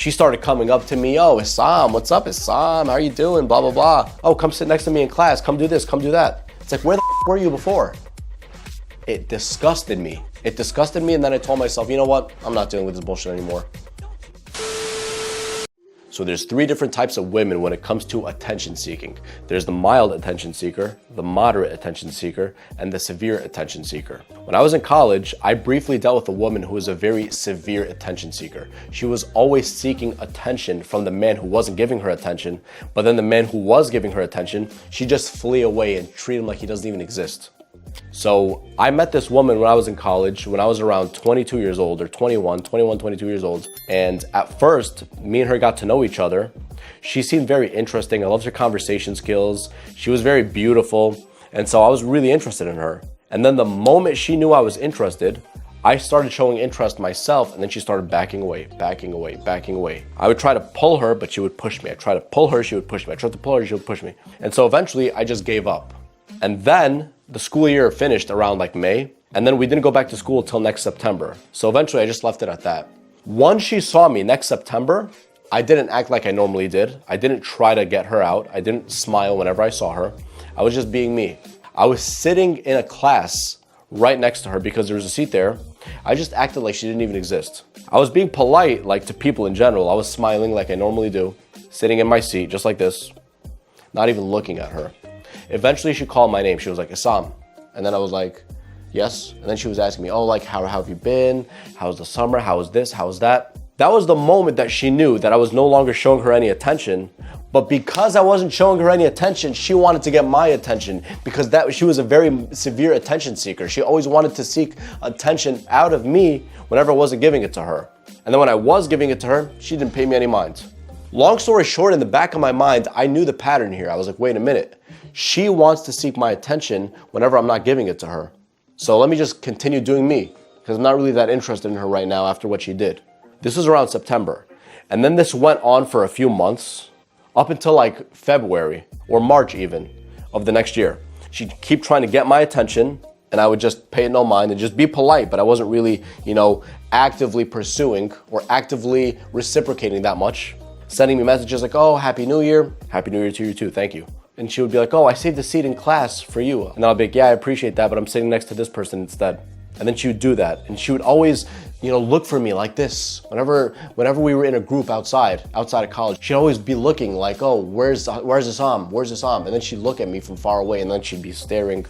She started coming up to me, oh, Issam, what's up, Issam? How are you doing? Blah, blah, blah. Oh, come sit next to me in class. Come do this, come do that. It's like, where the were you before? It disgusted me. It disgusted me, and then I told myself, you know what? I'm not dealing with this bullshit anymore. So there's 3 different types of women when it comes to attention seeking. There's the mild attention seeker, the moderate attention seeker, and the severe attention seeker. When I was in college, I briefly dealt with a woman who was a very severe attention seeker. She was always seeking attention from the man who wasn't giving her attention, but then the man who was giving her attention, she just flee away and treat him like he doesn't even exist. So I met this woman when I was in college, when I was around 22 years old, or 22 years old. And at first, me and her got to know each other. She seemed very interesting. I loved her conversation skills. She was very beautiful. And so I was really interested in her. And then the moment she knew I was interested, I started showing interest myself, and then she started backing away. I would try to pull her, but she would push me. I tried to pull her, she would push me. I tried to pull her, she would push me. And so eventually I just gave up. And then the school year finished around like May, and then we didn't go back to school till next September. So eventually I just left it at that. Once she saw me next September, I didn't act like I normally did. I didn't try to get her out. I didn't smile whenever I saw her. I was just being me. I was sitting in a class right next to her because there was a seat there. I just acted like she didn't even exist. I was being polite, like to people in general. I was smiling like I normally do, sitting in my seat just like this, not even looking at her. Eventually she called my name. She was like, Issam. And then I was like, yes. And then she was asking me, oh, like, how have you been? How's the summer? How was this? How was that? That was the moment that she knew that I was no longer showing her any attention. But because I wasn't showing her any attention, she wanted to get my attention, because she was a very severe attention seeker. She always wanted to seek attention out of me whenever I wasn't giving it to her. And then when I was giving it to her, she didn't pay me any mind. Long story short, in the back of my mind, I knew the pattern here. I was like, wait a minute. She wants to seek my attention whenever I'm not giving it to her. So let me just continue doing me, because I'm not really that interested in her right now after what she did. This was around September. And then this went on for a few months, up until like February or March even of the next year. She'd keep trying to get my attention, and I would just pay it no mind and just be polite, but I wasn't really, actively pursuing or actively reciprocating that much. Sending me messages like, oh, Happy New Year. Happy New Year to you too, thank you. And she would be like, oh, I saved a seat in class for you. And I'll be like, yeah, I appreciate that, but I'm sitting next to this person instead. And then she would do that. And she would always, look for me like this. Whenever we were in a group outside of college, she'd always be looking like, oh, where's Issam? Where's Issam? And then she'd look at me from far away, and then she'd be staring,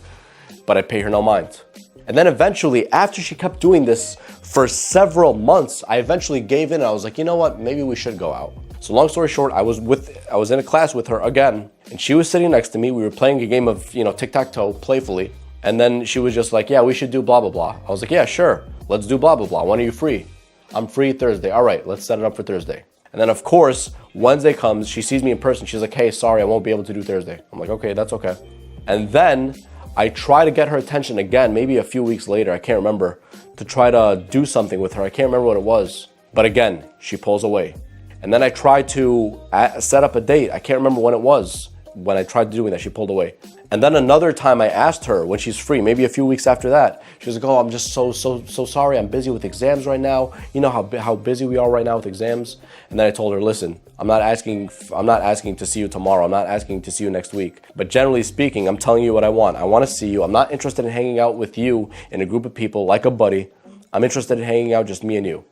but I'd pay her no mind. And then eventually, after she kept doing this for several months, I eventually gave in, and I was like, you know what? Maybe we should go out. So long story short, I was in a class with her again, and she was sitting next to me. We were playing a game of, tic-tac-toe playfully. And then she was just like, yeah, we should do blah, blah, blah. I was like, yeah, sure. Let's do blah, blah, blah. When are you free? I'm free Thursday. All right, let's set it up for Thursday. And then of course, Wednesday comes, she sees me in person. She's like, hey, sorry, I won't be able to do Thursday. I'm like, okay, that's okay. And then I try to get her attention again, maybe a few weeks later, I can't remember, to try to do something with her. I can't remember what it was. But again, she pulls away. And then I tried to set up a date. I can't remember when it was. When I tried doing that, she pulled away. And then another time I asked her when she's free, maybe a few weeks after that, she was like, oh, I'm just so sorry. I'm busy with exams right now. You know how busy we are right now with exams. And then I told her, listen, I'm not asking to see you tomorrow. I'm not asking to see you next week. But generally speaking, I'm telling you what I want. I want to see you. I'm not interested in hanging out with you in a group of people like a buddy. I'm interested in hanging out just me and you.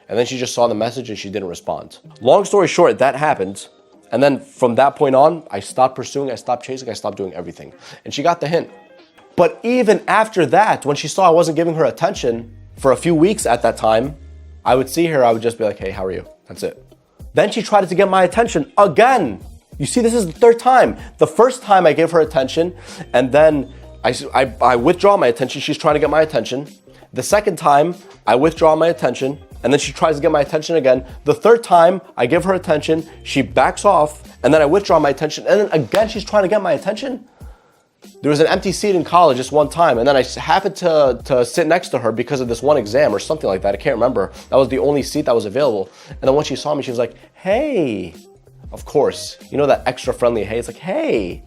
And then she just saw the message and she didn't respond. Long story short, that happened. And then from that point on, I stopped pursuing, I stopped chasing, I stopped doing everything. And she got the hint. But even after that, when she saw I wasn't giving her attention for a few weeks at that time, I would see her, I would just be like, hey, how are you? That's it. Then she tried to get my attention again. You see, this is the third time. The first time I gave her attention, and then I withdraw my attention. She's trying to get my attention. The second time, I withdraw my attention, and then she tries to get my attention again. The third time, I give her attention, she backs off, and then I withdraw my attention, and then again, she's trying to get my attention. There was an empty seat in college just one time, and then I happened to sit next to her because of this one exam or something like that. I can't remember. That was the only seat that was available. And then when she saw me, she was like, hey. Of course, that extra friendly hey, it's like, hey.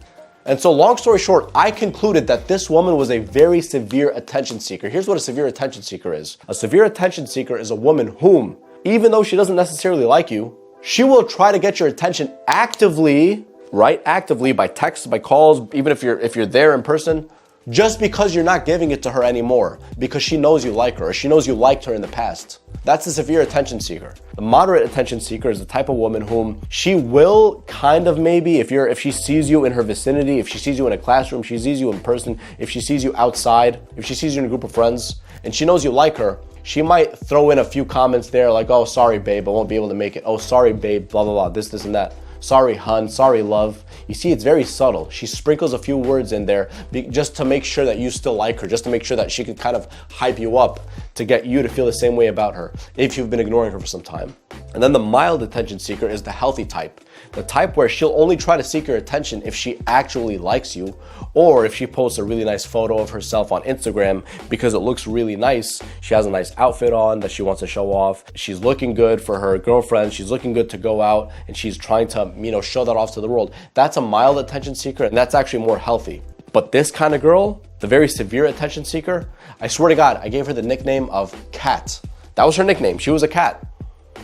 And so long story short, I concluded that this woman was a very severe attention seeker. Here's what a severe attention seeker is. A severe attention seeker is a woman whom, even though she doesn't necessarily like you, she will try to get your attention actively, right? Actively, by text, by calls, even if you're there in person, just because you're not giving it to her anymore, because she knows you like her, or she knows you liked her in the past. That's the severe attention seeker. The moderate attention seeker is the type of woman whom she will kind of maybe, if she sees you in her vicinity, if she sees you in a classroom, she sees you in person, if she sees you outside, if she sees you in a group of friends, and she knows you like her, she might throw in a few comments there like, oh, sorry, babe, I won't be able to make it. Oh, sorry, babe, blah, blah, blah, this, and that. Sorry, hun, sorry, love. You see, it's very subtle. She sprinkles a few words in there just to make sure that you still like her, just to make sure that she could kind of hype you up to get you to feel the same way about her if you've been ignoring her for some time. And then the mild attention seeker is the healthy type. The type where she'll only try to seek your attention if she actually likes you, or if she posts a really nice photo of herself on Instagram because it looks really nice. She has a nice outfit on that she wants to show off. She's looking good for her girlfriend. She's looking good to go out, and she's trying to, show that off to the world. That's a mild attention seeker, and that's actually more healthy. But this kind of girl, the very severe attention seeker, I swear to God, I gave her the nickname of Cat. That was her nickname. She was a cat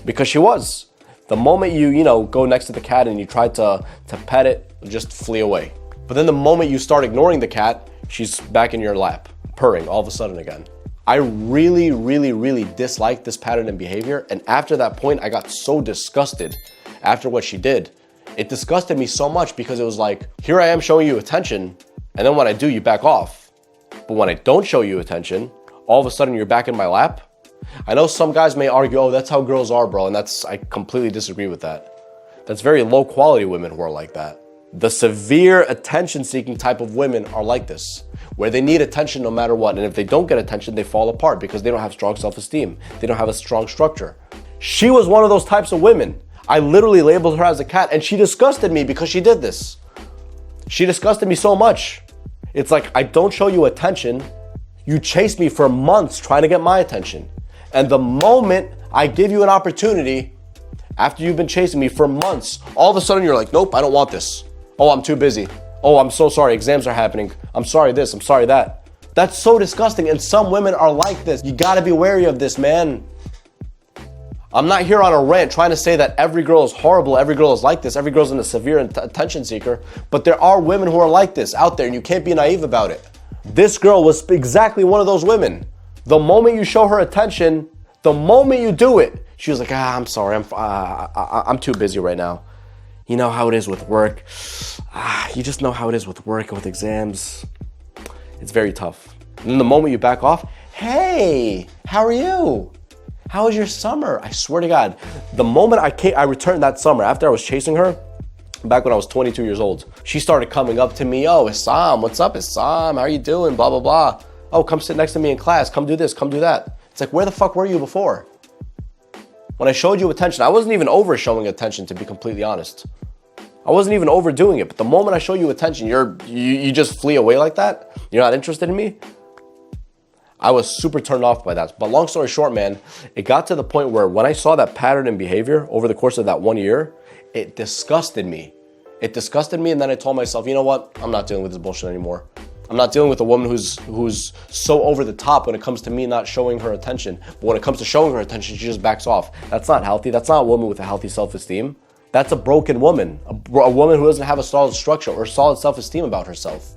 because she was. The moment you go next to the cat and you try to pet it, just flee away. But then the moment you start ignoring the cat, she's back in your lap, purring all of a sudden again. I really, really, really disliked this pattern and behavior. And after that point, I got so disgusted after what she did. It disgusted me so much because it was like, here I am showing you attention, and then when I do, you back off. But when I don't show you attention, all of a sudden you're back in my lap. I know some guys may argue, oh, that's how girls are, bro. And I completely disagree with that. That's very low quality women who are like that. The severe attention-seeking type of women are like this, where they need attention no matter what. And if they don't get attention, they fall apart because they don't have strong self-esteem. They don't have a strong structure. She was one of those types of women. I literally labeled her as a cat, and she disgusted me because she did this. She disgusted me so much. It's like, I don't show you attention. You chase me for months trying to get my attention. And the moment I give you an opportunity, after you've been chasing me for months, all of a sudden you're like, nope, I don't want this. Oh, I'm too busy. Oh, I'm so sorry. Exams are happening. I'm sorry this, I'm sorry that. That's so disgusting. And some women are like this. You gotta be wary of this, man. I'm not here on a rant trying to say that every girl is horrible, every girl is like this, every girl's in a severe attention seeker, but there are women who are like this out there, and you can't be naive about it. This girl was exactly one of those women. The moment you show her attention, the moment you do it, she was like, I'm sorry, I'm too busy right now. You know how it is with work. You just know how it is with work and with exams. It's very tough. And then the moment you back off, hey, how are you? How was your summer? I swear to God, the moment I returned that summer after I was chasing her, back when I was 22 years old, she started coming up to me. Oh, Issam, what's up, Issam? How are you doing? Blah, blah, blah. Oh, come sit next to me in class. Come do this, come do that. It's like, where the fuck were you before? When I showed you attention, I wasn't even over showing attention, to be completely honest. I wasn't even overdoing it. But the moment I show you attention, you just flee away like that? You're not interested in me? I was super turned off by that. But long story short, man, it got to the point where when I saw that pattern in behavior over the course of that 1 year, it disgusted me. It disgusted me, and then I told myself, you know what? I'm not dealing with this bullshit anymore. I'm not dealing with a woman who's so over the top when it comes to me not showing her attention. But when it comes to showing her attention, she just backs off. That's not healthy. That's not a woman with a healthy self-esteem. That's a broken woman. A woman who doesn't have a solid structure or solid self-esteem about herself.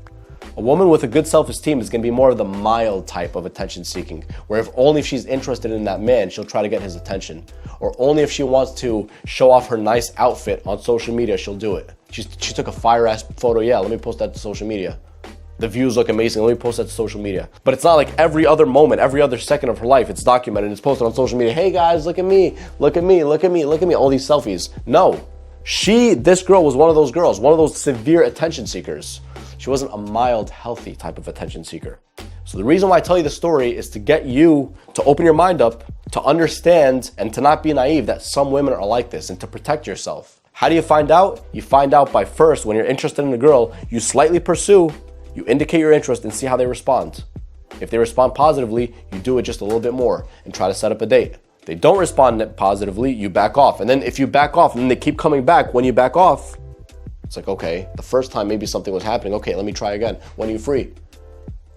A woman with a good self-esteem is going to be more of the mild type of attention seeking, where only if she's interested in that man, she'll try to get his attention. Or only if she wants to show off her nice outfit on social media, she'll do it. She took a fire-ass photo. Yeah, let me post that to social media. The views look amazing. Let me post that to social media. But it's not like every other moment, every other second of her life, it's documented, it's posted on social media. Hey guys, look at me, look at me, look at me, look at me, all these selfies. No, this girl was one of those girls, one of those severe attention seekers. She wasn't a mild, healthy type of attention seeker. So the reason why I tell you the story is to get you to open your mind up, to understand and to not be naive that some women are like this, and to protect yourself. How do you find out? You find out by first, when you're interested in a girl, you slightly pursue, you indicate your interest and see how they respond. If they respond positively, you do it just a little bit more and try to set up a date. If they don't respond positively, you back off. And then if you back off and then they keep coming back, when you back off, it's like, okay, the first time maybe something was happening. Okay, let me try again. When are you free?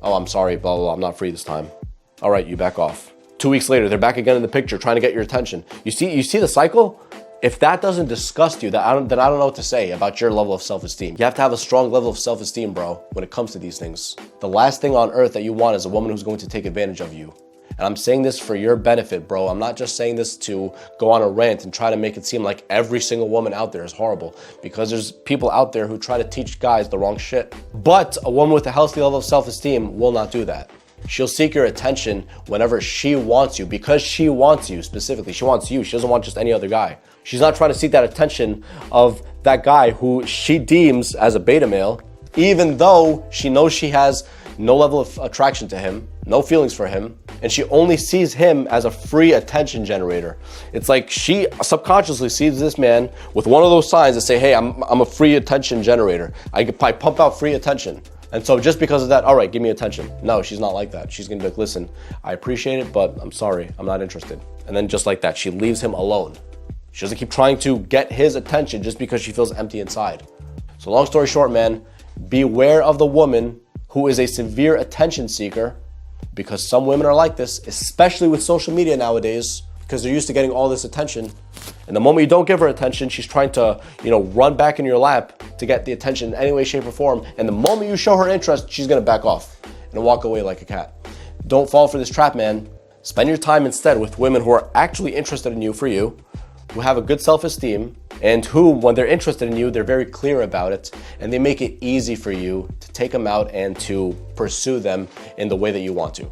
Oh, I'm sorry, blah, blah, blah. I'm not free this time. All right, you back off. 2 weeks later, they're back again in the picture trying to get your attention. You see the cycle? If that doesn't disgust you, then I don't know what to say about your level of self-esteem. You have to have a strong level of self-esteem, bro, when it comes to these things. The last thing on earth that you want is a woman who's going to take advantage of you. And I'm saying this for your benefit, bro. I'm not just saying this to go on a rant and try to make it seem like every single woman out there is horrible, because there's people out there who try to teach guys the wrong shit. But a woman with a healthy level of self-esteem will not do that. She'll seek your attention whenever she wants you, because she wants you specifically. She wants you. She doesn't want just any other guy. She's not trying to seek that attention of that guy who she deems as a beta male, even though she knows she has no level of attraction to him, no feelings for him, and she only sees him as a free attention generator. It's like she subconsciously sees this man with one of those signs that say, hey, I'm a free attention generator. I pump out free attention. And so just because of that, all right, give me attention. No, she's not like that. She's gonna be like, listen, I appreciate it, but I'm sorry, I'm not interested. And then just like that, she leaves him alone. She doesn't keep trying to get his attention just because she feels empty inside. So long story short, man, beware of the woman who is a severe attention seeker, because some women are like this, especially with social media nowadays, because they're used to getting all this attention. And the moment you don't give her attention, she's trying to, run back in your lap to get the attention in any way, shape, or form. And the moment you show her interest, she's gonna back off and walk away like a cat. Don't fall for this trap, man. Spend your time instead with women who are actually interested in you for you, who have a good self-esteem, and who, when they're interested in you, they're very clear about it, and they make it easy for you to take them out and to pursue them in the way that you want to.